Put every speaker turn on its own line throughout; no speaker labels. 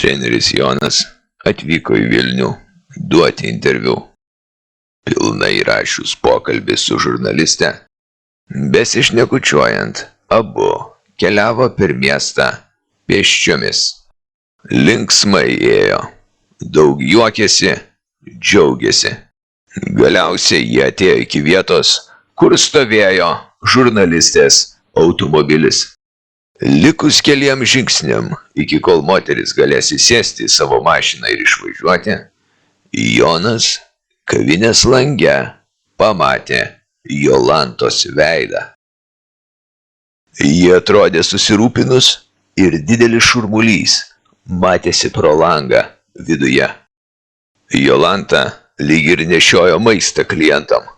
Treneris Jonas atvyko į Vilnių duoti interviu. Pilnai įrašius pokalbį su žurnaliste, besišnekučiuojant, abu keliavo per miestą pėsčiomis. Linksmai ėjo, daug juokėsi, džiaugėsi. Galiausiai jie atėjo iki vietos, kur stovėjo žurnalistės automobilis. Likus keliem žingsniam, iki kol moteris galės įsėsti į savo mašiną ir išvažiuoti, Jonas kavinės lange pamatė Jolantos veidą. Ji atrodė susirūpinus ir didelis šurmulys matėsi pro langą viduje. Jolanta lyg ir nešiojo maistą klientam.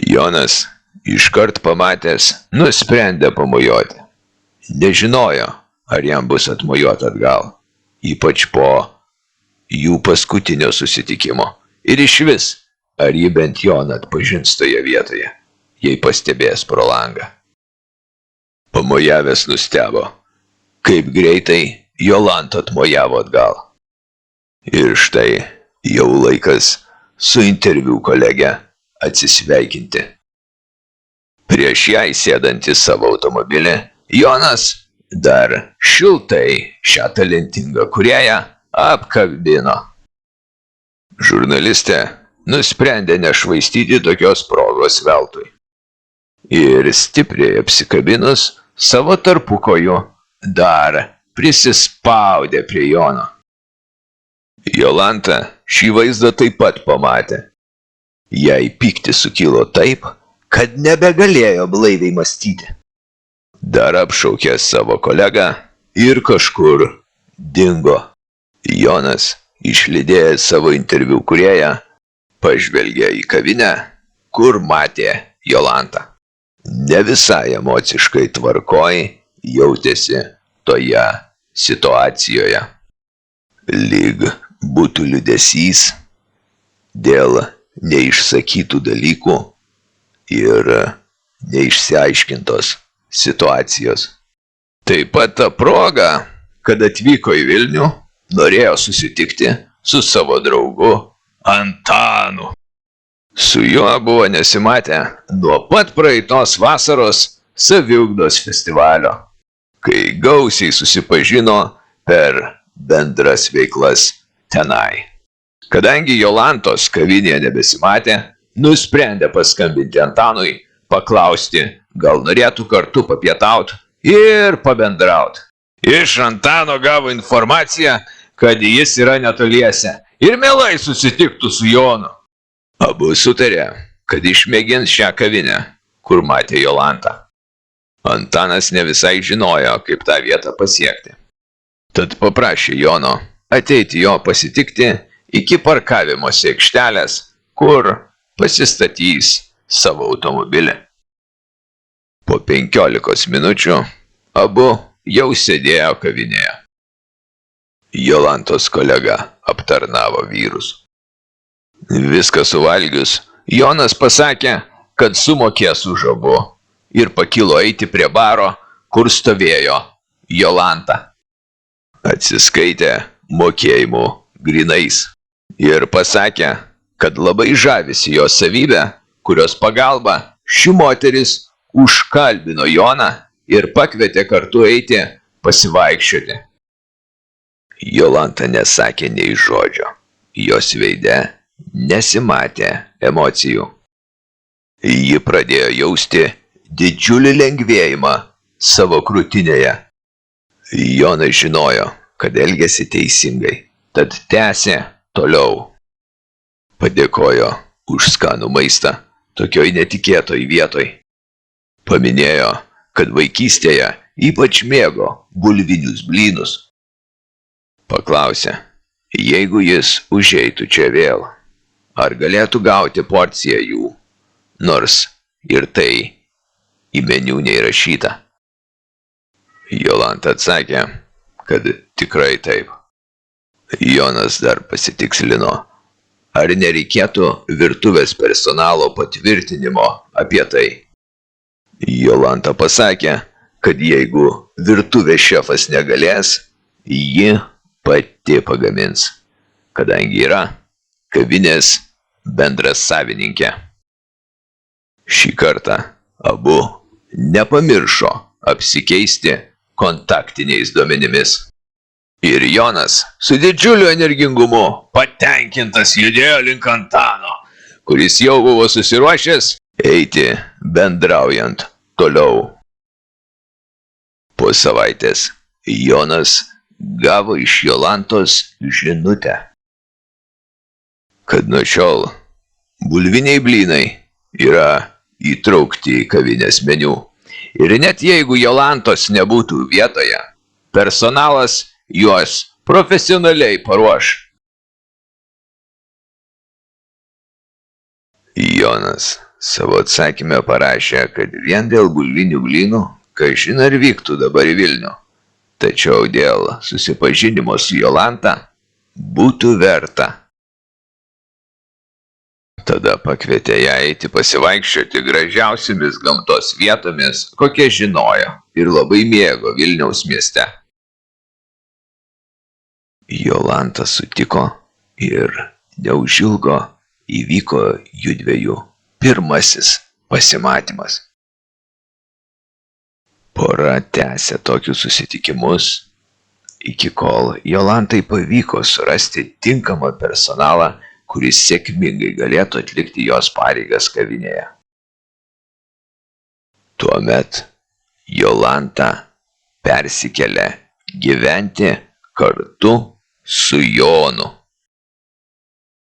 Jonas iškart pamatęs nusprendė pamojuoti. Nežinojo, ar jam bus atmojuota atgal, ypač po jų paskutinio susitikimo. Ir išvis, ar ji bent Joną atpažins toje vietoje, jei pastebės pro langą. Pamojavęs nustebo, kaip greitai Jolanta atmojavo atgal. Ir štai jau laikas su interviu kolege atsisveikinti. Prieš ją įsėdant į savo automobilį, Jonas dar šiltai šią talentingą kūrėją apkabino. Žurnalistė nusprendė nešvaistyti tokios progos veltui. Ir stipriai apsikabinus savo tarpukojų dar prisispaudė prie Jono. Jolanta šį vaizdą taip pat pamatė. Jai pyktis sukilo taip, kad nebegalėjo blaiviai mąstyti. Dar apšaukė savo kolegą ir kažkur dingo. Jonas, išlydėjęs savo interviu kūrėją, pažvelgė į kavinę, kur matė Jolantą. Ne visai emociškai tvarkoj jautėsi toje situacijoje. Lyg būtų liūdesys dėl neišsakytų dalykų ir neišsiaiškintos situacijos. Taip pat ta proga, kad atvyko į Vilnių, norėjo susitikti su savo draugu Antanu. Su juo buvo nesimatę nuo pat praeitos vasaros saviugdos festivalio, kai gausiai susipažino per bendras veiklas tenai. Kadangi Jolantos kavinėje nebesimatė, nusprendė paskambinti Antanui, paklausti, gal norėtų kartu papietauti ir pabendrauti. Iš Antano gavo informaciją, kad jis yra netoliese ir mielai susitiktų su Jonu. Abu sutarė, kad išmėgins šią kavinę, kur matė Jolantą. Antanas ne visai žinojo, kaip tą vietą pasiekti. Tad paprašė Jono ateiti jo pasitikti iki parkavimosi aikštelės, kur pasistatys savo automobilį. Po 15 minučių abu jau sėdėjo kavinėje. Jolantos kolega aptarnavo vyrus. Viską suvalgius, Jonas pasakė, kad sumokės už abu ir pakilo eiti prie baro, kur stovėjo Jolanta. Atsiskaitė mokėjimu grynais ir pasakė, kad labai žavisi jo savybę, kurios pagalba ši moteris užkalbino Joną ir pakvietė kartu eiti pasivaikščioti. Jolanta nesakė nei žodžio, jos veide nesimatė emocijų. Ji pradėjo jausti didžiulį lengvėjimą savo krūtinėje. Jonas žinojo, kad elgėsi teisingai, tad tęsė toliau. Padėkojo už skanų maistą tokioj netikėtoj vietoj. Paminėjo, kad vaikystėje ypač mėgo bulvinius blynus. Paklausė, jeigu jis užeitų čia vėl, ar galėtų gauti porciją jų, nors ir tai į meniu neįrašyta. Jolanta atsakė, kad tikrai taip. Jonas dar pasitikslino, ar nereikėtų virtuvės personalo patvirtinimo apie tai. Jolanta pasakė, kad jeigu virtuvės šefas negalės, ji pati pagamins, kadangi yra kavinės bendras savininkė. Šį kartą abu nepamiršo apsikeisti kontaktiniais duomenimis. Ir Jonas su didžiuliu energingumu patenkintas judėjo link Antano, kuris jau buvo susiruošęs eiti bendraujant toliau. Po savaitės Jonas gavo iš Jolantos žinutę, kad nuo šiol bulviniai blynai yra įtraukti į kavinės meniu. Ir net jeigu Jolantos nebūtų vietoje, personalas juos profesionaliai paruoš. Jonas savo atsakymę parašė, kad vien dėl bulvinių blynų kažin ar vyktų dabar į Vilnių, tačiau dėl susipažinimo su Jolanta būtų verta. Tada pakvietė ją eiti pasivaikščioti gražiausiamis gamtos vietomis, kokie žinojo ir labai mėgo Vilniaus mieste. Jolanta sutiko ir neužilgo įvyko jųdviejų pirmasis pasimatymas. Pora tęsė tokius susitikimus, iki kol Jolantai pavyko surasti tinkamą personalą, kuris sėkmingai galėtų atlikti jos pareigas kavinėje. Tuomet Jolanta persikėlė gyventi kartu su Jonu.